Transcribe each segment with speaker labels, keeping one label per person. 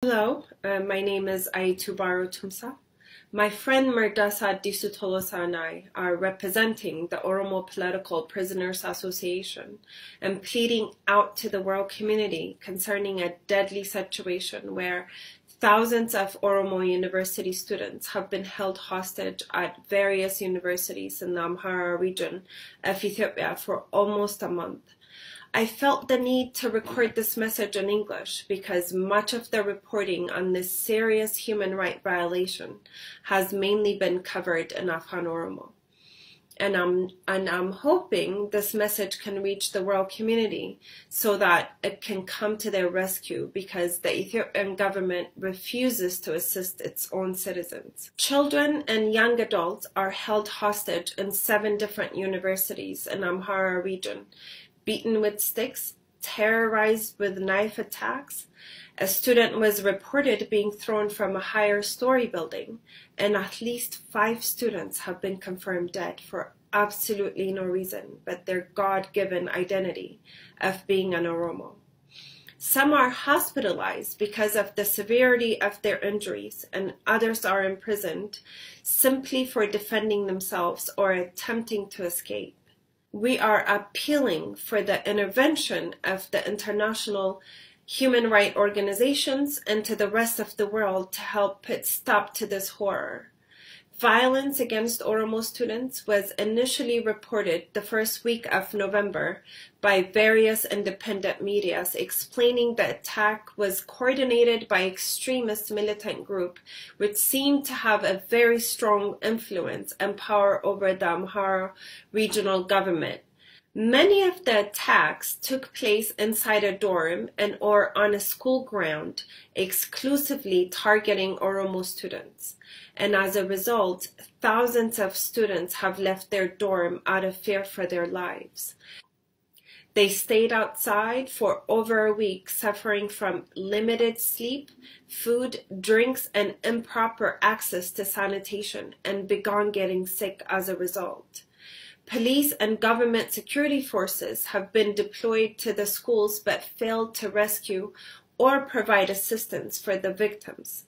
Speaker 1: Hello, my name is Ayetu Baro Tumsa. My friend Merdasa Disutolosa and I are representing the Oromo Political Prisoners Association and pleading out to the world community concerning a deadly situation where thousands of Oromo University students have been held hostage at various universities in the Amhara region of Ethiopia for almost a month. I felt the need to record this message in English because much of the reporting on this serious human right violation has mainly been covered in Afghan Oromo. And I'm hoping this message can reach the world community so that it can come to their rescue because the Ethiopian government refuses to assist its own citizens. Children and young adults are held hostage in 7 different universities in Amhara region, beaten with sticks, terrorized with knife attacks. A student was reported being thrown from a higher story building, and at least 5 students have been confirmed dead for absolutely no reason but their God-given identity of being an Oromo. Some are hospitalized because of the severity of their injuries, and others are imprisoned simply for defending themselves or attempting to escape. We are appealing for the intervention of the international human rights organizations and to the rest of the world to help put stop to this horror. Violence against Oromo students was initially reported the first week of November by various independent media, explaining the attack was coordinated by extremist militant group which seemed to have a very strong influence and power over the Amhara regional government. Many of the attacks took place inside a dorm and or on a school ground, exclusively targeting Oromo students. And as a result, thousands of students have left their dorm out of fear for their lives. They stayed outside for over a week, suffering from limited sleep, food, drinks, and improper access to sanitation, and began getting sick as a result. Police and government security forces have been deployed to the schools but failed to rescue or provide assistance for the victims.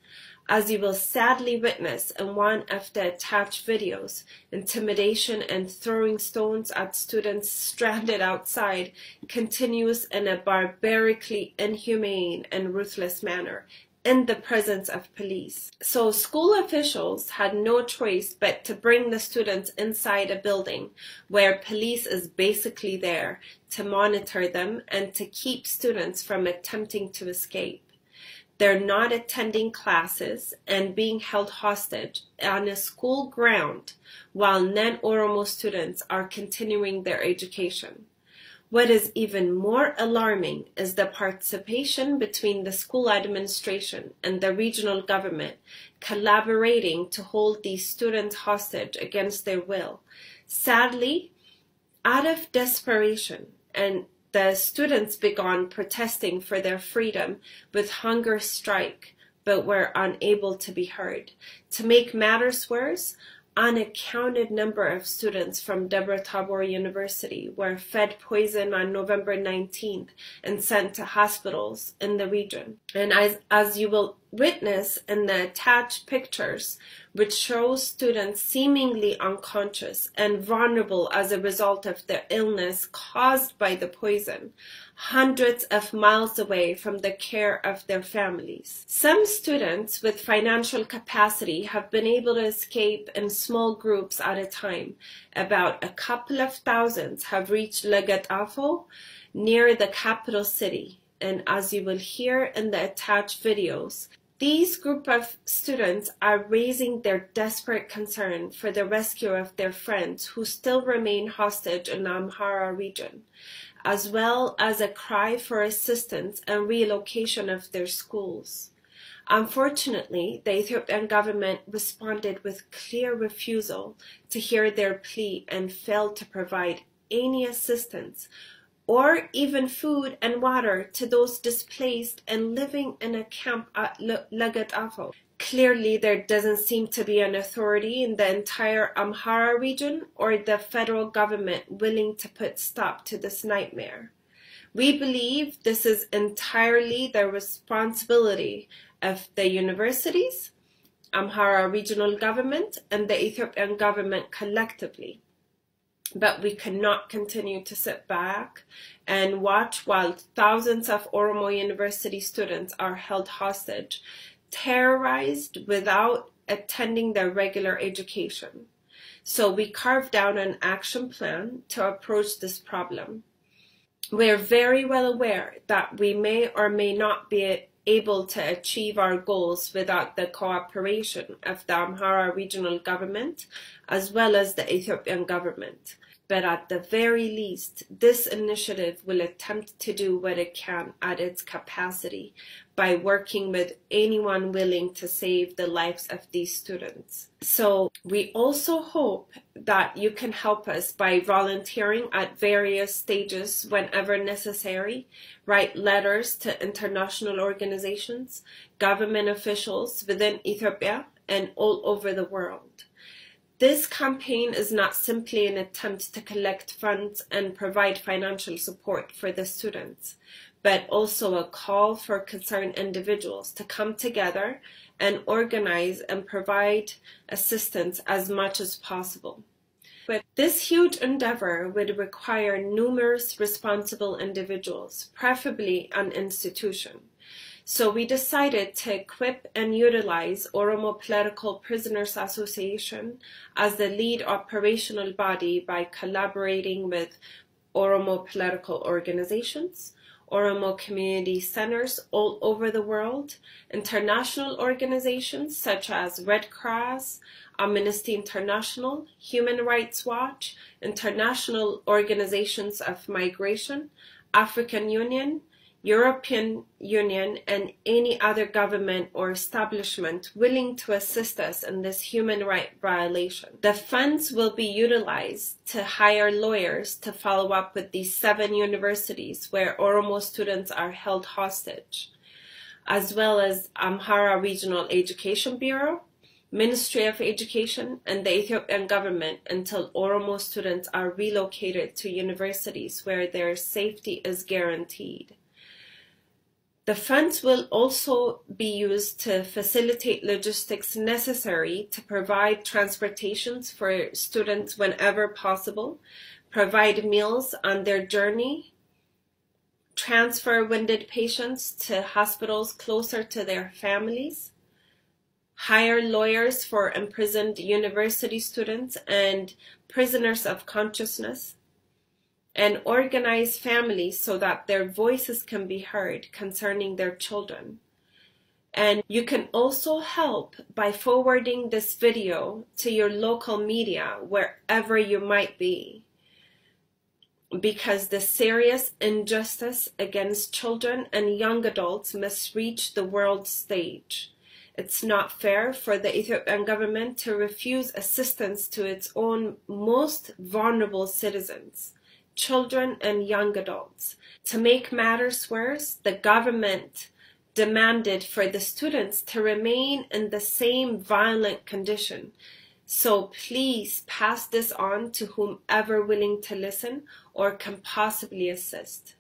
Speaker 1: As you will sadly witness in one of the attached videos, intimidation and throwing stones at students stranded outside continues in a barbarically inhumane and ruthless manner in the presence of police. So school officials had no choice but to bring the students inside a building where police is basically there to monitor them and to keep students from attempting to escape. They're not attending classes and being held hostage on a school ground while non-Oromo students are continuing their education. What is even more alarming is the participation between the school administration and the regional government collaborating to hold these students hostage against their will. Sadly, out of desperation, and the students began protesting for their freedom with hunger strike, but were unable to be heard. To make matters worse, uncounted number of students from Debretabor University were fed poison on November 19th and sent to hospitals in the region. And as you will witness in the attached pictures, which shows students seemingly unconscious and vulnerable as a result of the illness caused by the poison, hundreds of miles away from the care of their families. Some students with financial capacity have been able to escape in small groups at a time. About a couple of thousands have reached Debretabor, near the capital city. And as you will hear in the attached videos, these group of students are raising their desperate concern for the rescue of their friends who still remain hostage in the Amhara region, as well as a cry for assistance and relocation of their schools. Unfortunately, the Ethiopian government responded with clear refusal to hear their plea and failed to provide any assistance or even food and water to those displaced and living in a camp at Debretabor. Clearly, there doesn't seem to be an authority in the entire Amhara region or the federal government willing to put stop to this nightmare. We believe this is entirely the responsibility of the universities, Amhara Regional Government, and the Ethiopian government collectively. But we cannot continue to sit back and watch while thousands of Oromo University students are held hostage, terrorized without attending their regular education. So we carved out an action plan to approach this problem. We're very well aware that we may or may not be able to achieve our goals without the cooperation of the Amhara Regional Government as well as the Ethiopian government. But at the very least, this initiative will attempt to do what it can at its capacity by working with anyone willing to save the lives of these students. So we also hope that you can help us by volunteering at various stages whenever necessary, write letters to international organizations, government officials within Ethiopia and all over the world. This campaign is not simply an attempt to collect funds and provide financial support for the students, but also a call for concerned individuals to come together and organize and provide assistance as much as possible. But this huge endeavor would require numerous responsible individuals, preferably an institution. So we decided to equip and utilize Oromo Political Prisoners Association as the lead operational body by collaborating with Oromo political organizations, Oromo community centers all over the world, international organizations such as Red Cross, Amnesty International, Human Rights Watch, international organizations of migration, African Union, European Union, and any other government or establishment willing to assist us in this human right violation. The funds will be utilized to hire lawyers to follow up with these 7 universities where Oromo students are held hostage, as well as Amhara Regional Education Bureau, Ministry of Education, and the Ethiopian government until Oromo students are relocated to universities where their safety is guaranteed. The funds will also be used to facilitate logistics necessary to provide transportations for students whenever possible, provide meals on their journey, transfer wounded patients to hospitals closer to their families, hire lawyers for imprisoned university students and prisoners of consciousness, and organize families so that their voices can be heard concerning their children. And you can also help by forwarding this video to your local media wherever you might be, because the serious injustice against children and young adults must reach the world stage. It's not fair for the Ethiopian government to refuse assistance to its own most vulnerable citizens, children and young adults. To make matters worse, the government demanded for the students to remain in the same violent condition. So please pass this on to whomever willing to listen or can possibly assist.